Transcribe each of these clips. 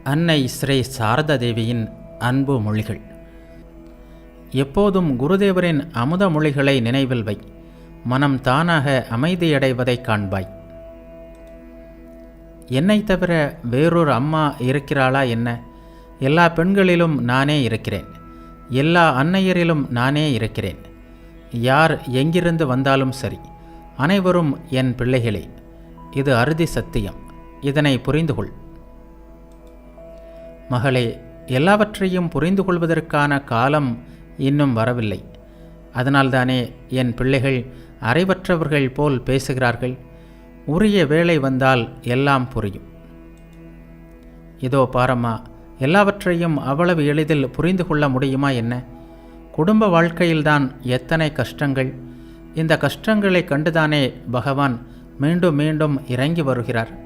அன்னை ஸ்ரீ சாரதா தேவியின் அன்பு மொழிகள். எப்போதும் குருதேவரின் அமுத மொழிகளை நினைவில் வை. மனம் தானாக அமைதியடைவதைக் காண்பாய். என்னை தவிர வேறொரு அம்மா இருக்கிறாளா என்ன? எல்லா பெண்களிலும் நானே இருக்கிறேன். எல்லா அன்னையரிலும் நானே இருக்கிறேன். யார் எங்கிருந்து வந்தாலும் சரி, அனைவரும் என் பிள்ளைகளே. இது அறுதி சத்தியம். இதனை புரிந்துகொள். மகளே, எல்லாவற்றையும் புரிந்து கொள்வதற்கான காலம் இன்னும் வரவில்லை. அதனால்தானே என் பிள்ளைகள் அறிவற்றவர்கள் போல் பேசுகிறார்கள். உரிய வேளை வந்தால் எல்லாம் புரியும். இதோ பாரம்மா, எல்லாவற்றையும் அவ்வளவு எளிதில் புரிந்து கொள்ள முடியுமா என்ன? குடும்ப வாழ்க்கையில்தான் எத்தனை கஷ்டங்கள். இந்த கஷ்டங்களை கண்டுதானே பகவான் மீண்டும் மீண்டும் இறங்கி வருகிறார்.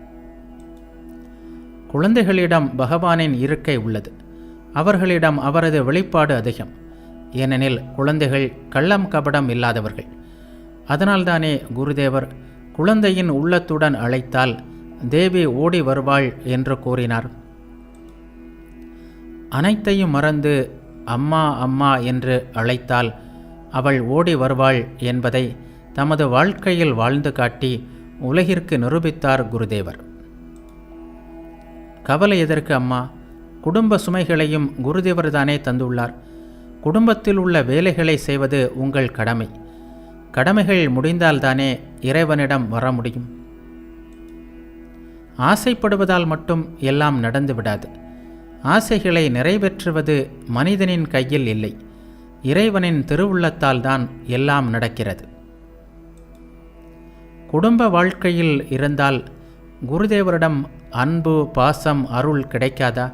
குழந்தைகளிடம் பகவானின் இருக்கை உள்ளது. அவர்களிடம் அவரது வெளிப்பாடு அதிகம். ஏனெனில் குழந்தைகள் கள்ளம் கபடம் இல்லாதவர்கள். அதனால்தானே குருதேவர் குழந்தையின் உள்ளத்துடன் அழைத்தால் தேவி ஓடி வருவாள் என்று கூறினார். அனைத்தையும் மறந்து அம்மா அம்மா என்று அழைத்தால் அவள் ஓடி வருவாள் என்பதை தமது வாழ்க்கையில் வாழ்ந்து காட்டி உலகிற்கு நிரூபித்தார் குருதேவர். கவலை எதற்கு அம்மா? குடும்ப சுமைகளையும் குருதேவர் தானே தந்துள்ளார். குடும்பத்தில் உள்ள வேலைகளை செய்வது உங்கள் கடமை. கடமைகள் முடிந்தால்தானே இறைவனிடம் வர முடியும். ஆசைப்படுவதால் மட்டும் எல்லாம் நடந்து விடாது. ஆசைகளை நிறைவேற்றுவது மனிதனின் கையில் இல்லை. இறைவனின் திருவுள்ளத்தால் தான் எல்லாம் நடக்கிறது. குடும்ப வாழ்க்கையில் இருந்தால் குருதேவரிடம் அன்பு, பாசம், அருள் கிடைக்காதா?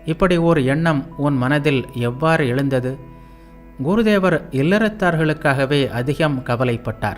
இப்படி ஓர் எண்ணம் உன் மனதில் எவ்வாறு எழுந்தது? குருதேவர் இல்லறத்தார்களுக்காகவே அதிகம் கவலைப்பட்டார்.